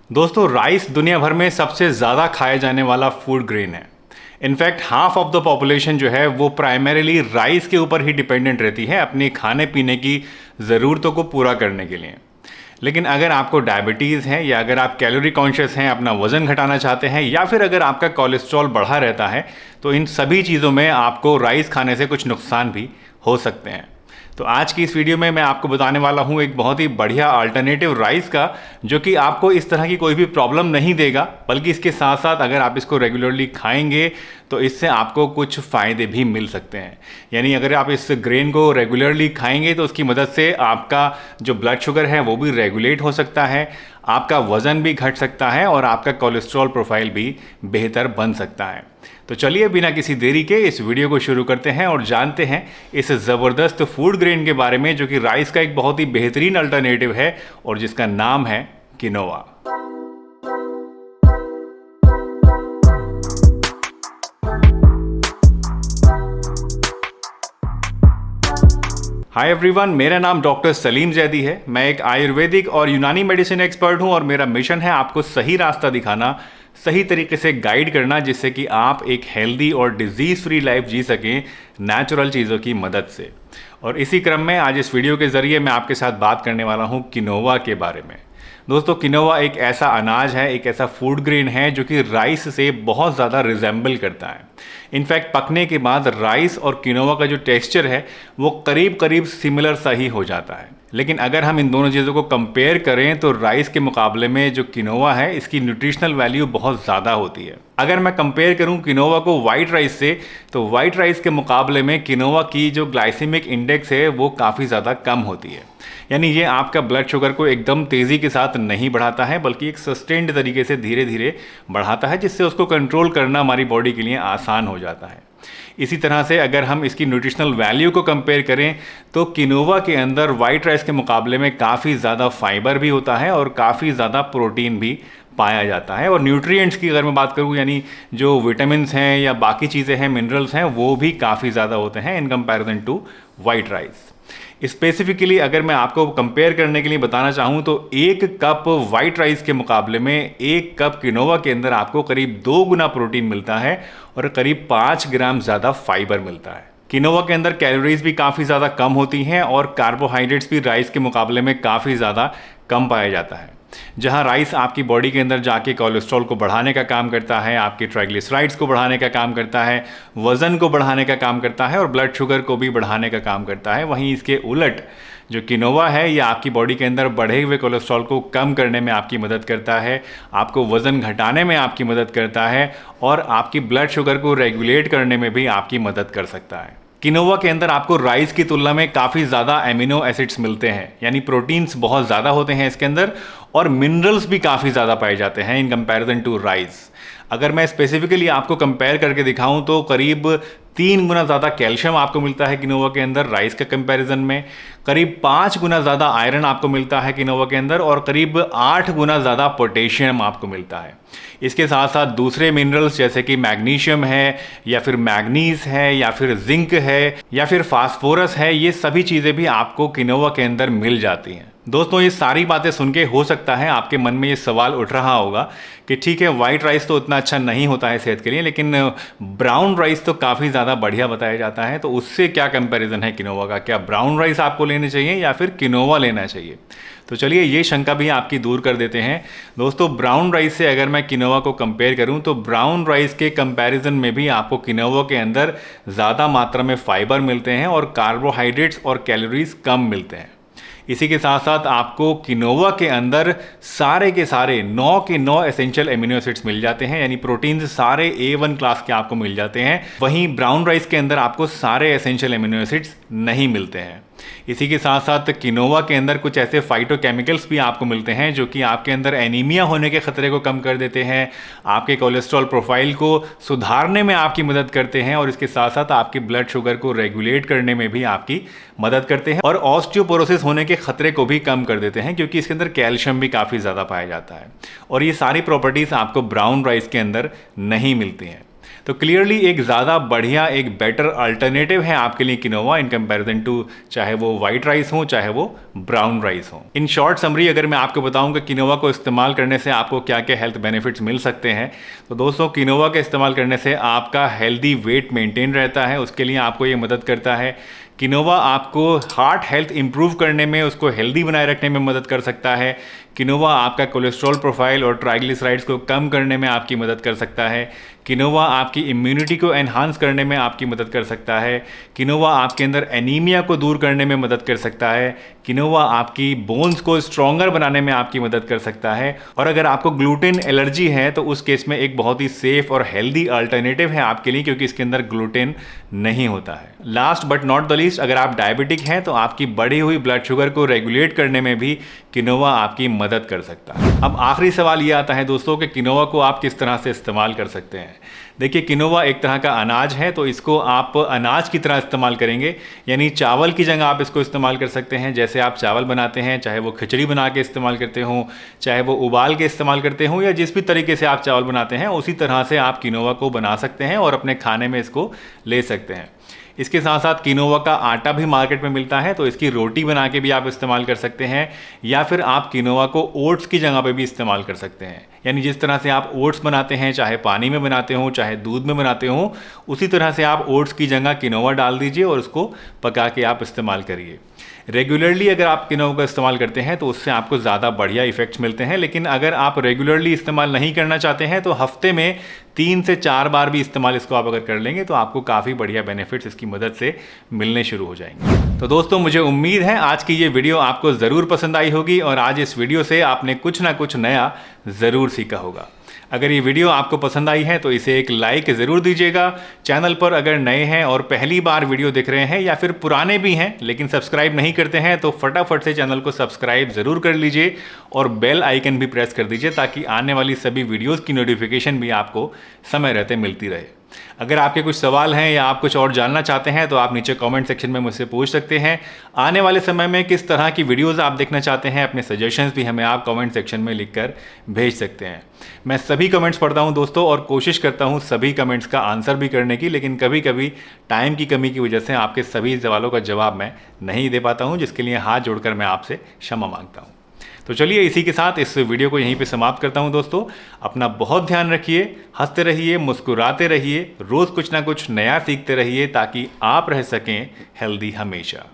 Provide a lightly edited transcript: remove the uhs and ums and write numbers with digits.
दोस्तों, राइस दुनिया भर में सबसे ज़्यादा खाया जाने वाला फूड ग्रेन है। In fact half of the population जो है वो प्राइमरीली राइस के ऊपर ही डिपेंडेंट रहती है अपने खाने पीने की ज़रूरतों को पूरा करने के लिए। लेकिन अगर आपको डायबिटीज़ है या अगर आप कैलोरी कॉन्शियस हैं, अपना वज़न घटाना चाहते हैं या फिर अगर आपका कोलेस्ट्रॉल बढ़ा रहता है, तो इन सभी चीज़ों में आपको राइस खाने से कुछ नुकसान भी हो सकते हैं। तो आज की इस वीडियो में मैं आपको बताने वाला हूँ एक बहुत ही बढ़िया अल्टरनेटिव राइस का, जो कि आपको इस तरह की कोई भी प्रॉब्लम नहीं देगा, बल्कि इसके साथ साथ अगर आप इसको रेगुलरली खाएंगे तो इससे आपको कुछ फ़ायदे भी मिल सकते हैं। यानी अगर आप इस ग्रेन को रेगुलरली खाएंगे तो उसकी मदद से आपका जो ब्लड शुगर है वो भी रेगुलेट हो सकता है, आपका वज़न भी घट सकता है और आपका कोलेस्ट्रॉल प्रोफाइल भी बेहतर बन सकता है। तो चलिए बिना किसी देरी के इस वीडियो को शुरू करते हैं और जानते हैं इस ज़बरदस्त फूड ग्रेन के बारे में, जो कि राइस का एक बहुत ही बेहतरीन अल्टरनेटिव है और जिसका नाम है किनोवा। हाय एवरीवन, मेरा नाम डॉक्टर सलीम जैदी है। मैं एक आयुर्वेदिक और यूनानी मेडिसिन एक्सपर्ट हूं और मेरा मिशन है आपको सही रास्ता दिखाना, सही तरीके से गाइड करना, जिससे कि आप एक हेल्दी और डिजीज़ फ्री लाइफ जी सकें नेचुरल चीज़ों की मदद से। और इसी क्रम में आज इस वीडियो के ज़रिए मैं आपके साथ बात करने वाला हूं किनोवा के बारे में। दोस्तों, किनोवा एक ऐसा अनाज है, एक ऐसा फूड ग्रेन है जो कि राइस से बहुत ज़्यादा रिजेंबल करता है। इनफैक्ट पकने के बाद राइस और किनोवा का जो टेक्सचर है वो करीब करीब सिमिलर सा ही हो जाता है। लेकिन अगर हम इन दोनों चीज़ों को कंपेयर करें तो राइस के मुकाबले में जो किनोवा है इसकी न्यूट्रिशनल वैल्यू बहुत ज़्यादा होती है। अगर मैं कंपेयर करूं किनोवा को वाइट राइस से, तो वाइट राइस के मुकाबले में किनोवा की जो ग्लाइसेमिक इंडेक्स है वो काफ़ी ज़्यादा कम होती है। यानी ये आपका ब्लड शुगर को एकदम तेज़ी के साथ नहीं बढ़ाता है, बल्कि एक सस्टेन्ड तरीके से धीरे धीरे बढ़ाता है, जिससे उसको कंट्रोल करना हमारी बॉडी के लिए आसान हो जाता है। इसी तरह से अगर हम इसकी न्यूट्रिशनल वैल्यू को कंपेयर करें तो किनोवा के अंदर वाइट राइस के मुकाबले में काफ़ी ज़्यादा फाइबर भी होता है और काफ़ी ज़्यादा प्रोटीन भी पाया जाता है। और न्यूट्रिएंट्स की अगर मैं बात करूं, यानी जो विटामिन्स हैं या बाकी चीज़ें हैं, मिनरल्स हैं, वो भी काफ़ी ज़्यादा होते हैं in comparison to white rice. Specifically अगर मैं आपको कंपेयर करने के लिए बताना चाहूँ तो एक कप वाइट राइस के मुकाबले में एक कप किनोवा के अंदर आपको करीब 2 गुना प्रोटीन मिलता है और करीब 5 ग्राम ज़्यादा फाइबर मिलता है। किनोवा के अंदर कैलोरीज भी काफ़ी ज़्यादा कम होती हैं और कार्बोहाइड्रेट्स भी राइस के मुकाबले में काफ़ी ज़्यादा कम पाया जाता है। जहां राइस आपकी बॉडी के अंदर जाके कोलेस्ट्रॉल को बढ़ाने का काम करता है, आपके ट्राइग्लिसराइड्स को बढ़ाने का काम करता है, वज़न को बढ़ाने का काम करता है और ब्लड शुगर को भी बढ़ाने का काम करता है, वहीं इसके उलट जो किनोवा है ये आपकी बॉडी के अंदर बढ़े हुए कोलेस्ट्रॉल को कम करने में आपकी मदद करता है, आपको वज़न घटाने में आपकी मदद करता है और आपकी ब्लड शुगर को रेगुलेट करने में भी आपकी मदद कर सकता है। किनोवा के अंदर आपको राइस की तुलना में काफ़ी ज़्यादा एमिनो एसिड्स मिलते हैं, यानी प्रोटीन्स बहुत ज़्यादा होते हैं इसके अंदर और मिनरल्स भी काफ़ी ज़्यादा पाए जाते हैं इन कंपैरिजन टू राइस। अगर मैं स्पेसिफिकली आपको कंपेयर करके दिखाऊं तो करीब 3 गुना ज़्यादा कैल्शियम आपको मिलता है किनोवा के अंदर राइस के कंपैरिजन में, करीब 5 गुना ज़्यादा आयरन आपको मिलता है किनोवा के अंदर और करीब 8 गुना ज़्यादा पोटेशियम आपको मिलता है। इसके साथ साथ दूसरे मिनरल्स जैसे कि मैग्नीशियम है या फिर मैग्नीज है या फिर जिंक है या फिर फास्फोरस है, ये सभी चीज़ें भी आपको किनोवा के अंदर मिल जाती हैं। दोस्तों, ये सारी बातें सुन के हो सकता है आपके मन में ये सवाल उठ रहा होगा कि ठीक है, वाइट राइस तो उतना अच्छा नहीं होता है सेहत के लिए, लेकिन ब्राउन राइस तो काफ़ी ज़्यादा बढ़िया बताया जाता है, तो उससे क्या कंपैरिजन है किनोवा का? क्या ब्राउन राइस आपको लेने चाहिए या फिर किनोवा लेना चाहिए? तो चलिए ये शंका भी आपकी दूर कर देते हैं। दोस्तों, ब्राउन राइस से अगर मैं किनोवा को कंपेयर करूं तो ब्राउन राइस के कंपैरिजन में भी आपको किनोवा के अंदर ज़्यादा मात्रा में फाइबर मिलते हैं और कार्बोहाइड्रेट्स और कैलोरीज कम मिलते हैं। इसी के साथ साथ आपको किनोवा के अंदर सारे के सारे 9 के 9 एसेंशियल एमिनो एसिड्स मिल जाते हैं, यानी प्रोटीन्स सारे A1 क्लास के आपको मिल जाते हैं। वहीं ब्राउन राइस के अंदर आपको सारे एसेंशियल एमिनो एसिड्स नहीं मिलते हैं। इसी के साथ साथ किनोवा के अंदर कुछ ऐसे फाइटोकेमिकल्स भी आपको मिलते हैं जो कि आपके अंदर एनीमिया होने के खतरे को कम कर देते हैं, आपके कोलेस्ट्रॉल प्रोफाइल को सुधारने में आपकी मदद करते हैं और इसके साथ साथ आपके ब्लड शुगर को रेगुलेट करने में भी आपकी मदद करते हैं और ऑस्टियोपोरोसिस होने के खतरे को भी कम कर देते हैं, क्योंकि इसके अंदर कैल्शियम भी काफ़ी ज़्यादा पाया जाता है और ये सारी प्रॉपर्टीज़ आपको ब्राउन राइस के अंदर नहीं मिलती हैं। तो क्लियरली एक ज़्यादा बढ़िया, एक बेटर अल्टरनेटिव है आपके लिए किनोवा इन कंपैरिजन टू चाहे वो वाइट राइस हो चाहे वो ब्राउन राइस हो। इन शॉर्ट समरी अगर मैं आपको बताऊं कि किनोवा को इस्तेमाल करने से आपको क्या क्या हेल्थ बेनिफिट्स मिल सकते हैं, तो दोस्तों किनोवा के इस्तेमाल करने से आपका हेल्दी वेट मेंटेन रहता है, उसके लिए आपको ये मदद करता है। किनोवा आपको हार्ट हेल्थ इंप्रूव करने में, उसको हेल्दी बनाए रखने में मदद कर सकता है। किनोवा आपका कोलेस्ट्रॉल प्रोफाइल और ट्राइग्लिसराइड्स को कम करने में आपकी मदद कर सकता है। किनोवा आपकी इम्यूनिटी को एनहांस करने में आपकी मदद कर सकता है। किनोवा आपके अंदर एनीमिया को दूर करने में मदद कर सकता है। किनोवा आपकी बोन्स को स्ट्रॉन्गर बनाने में आपकी मदद कर सकता है। और अगर आपको ग्लूटेन एलर्जी है तो उस केस में एक बहुत ही सेफ और हेल्दी अल्टरनेटिव है आपके लिए, क्योंकि इसके अंदर ग्लूटेन नहीं होता है। Last but not the least, अगर आप डायबिटिक हैं तो आपकी बढ़ी हुई ब्लड शुगर को रेगुलेट करने में भी किनोवा आपकी मदद कर सकता है। अब आखिरी सवाल ये आता है दोस्तों कि किनोवा को आप किस तरह से इस्तेमाल कर सकते हैं। देखिए, किनोवा एक तरह का अनाज है, तो इसको आप अनाज की तरह इस्तेमाल करेंगे, यानी चावल की जगह आप इसको इस्तेमाल कर सकते हैं। जैसे आप चावल बनाते हैं, चाहे वो खिचड़ी बना के इस्तेमाल करते हों, चाहे वो उबाल के इस्तेमाल करते हों, या जिस भी तरीके से आप चावल बनाते हैं उसी तरह से आप किनोवा को बना सकते हैं और अपने खाने में इसको ले सकते हैं। इसके साथ साथ किनोवा का आटा भी मार्केट में मिलता है, तो इसकी रोटी बना के भी आप इस्तेमाल कर सकते हैं, या फिर आप किनोवा को ओट्स की जगह पे भी इस्तेमाल कर सकते हैं। यानी जिस तरह से आप ओट्स बनाते हैं, चाहे पानी में बनाते हो चाहे दूध में बनाते हो, उसी तरह से आप ओट्स की जगह किनोवा डाल दीजिए और उसको पका के आप इस्तेमाल करिए। रेगुलरली अगर आप किनोवा का इस्तेमाल करते हैं तो उससे आपको ज़्यादा बढ़िया इफेक्ट्स मिलते हैं, लेकिन अगर आप रेगुलरली इस्तेमाल नहीं करना चाहते हैं तो हफ्ते में 3 से 4 बार भी इस्तेमाल इसको आप अगर कर लेंगे तो आपको काफ़ी बढ़िया बेनिफिट्स इसकी मदद से मिलने शुरू हो जाएंगे। तो दोस्तों, मुझे उम्मीद है आज की ये वीडियो आपको ज़रूर पसंद आई होगी और आज इस वीडियो से आपने कुछ ना कुछ नया ज़रूर सीखा होगा। अगर ये वीडियो आपको पसंद आई है तो इसे एक लाइक ज़रूर दीजिएगा। चैनल पर अगर नए हैं और पहली बार वीडियो देख रहे हैं, या फिर पुराने भी हैं लेकिन सब्सक्राइब नहीं करते हैं, तो फटाफट से चैनल को सब्सक्राइब ज़रूर कर लीजिए और बेल आइकन भी प्रेस कर दीजिए, ताकि आने वाली सभी वीडियोज़ की नोटिफिकेशन भी आपको समय रहते मिलती रहे। अगर आपके कुछ सवाल हैं या आप कुछ और जानना चाहते हैं तो आप नीचे कमेंट सेक्शन में मुझसे पूछ सकते हैं। आने वाले समय में किस तरह की वीडियोस आप देखना चाहते हैं, अपने सजेशंस भी हमें आप कमेंट सेक्शन में लिखकर भेज सकते हैं। मैं सभी कमेंट्स पढ़ता हूं दोस्तों और कोशिश करता हूं सभी कमेंट्स का आंसर भी करने की, लेकिन कभी कभी टाइम की कमी की वजह से आपके सभी सवालों का जवाब मैं नहीं दे पाता हूँ, जिसके लिए हाथ जोड़कर मैं आपसे क्षमा मांगता हूँ। तो चलिए, इसी के साथ इस वीडियो को यहीं पे समाप्त करता हूं दोस्तों। अपना बहुत ध्यान रखिए, हंसते रहिए, मुस्कुराते रहिए, रोज़ कुछ ना कुछ नया सीखते रहिए, ताकि आप रह सकें हेल्दी हमेशा।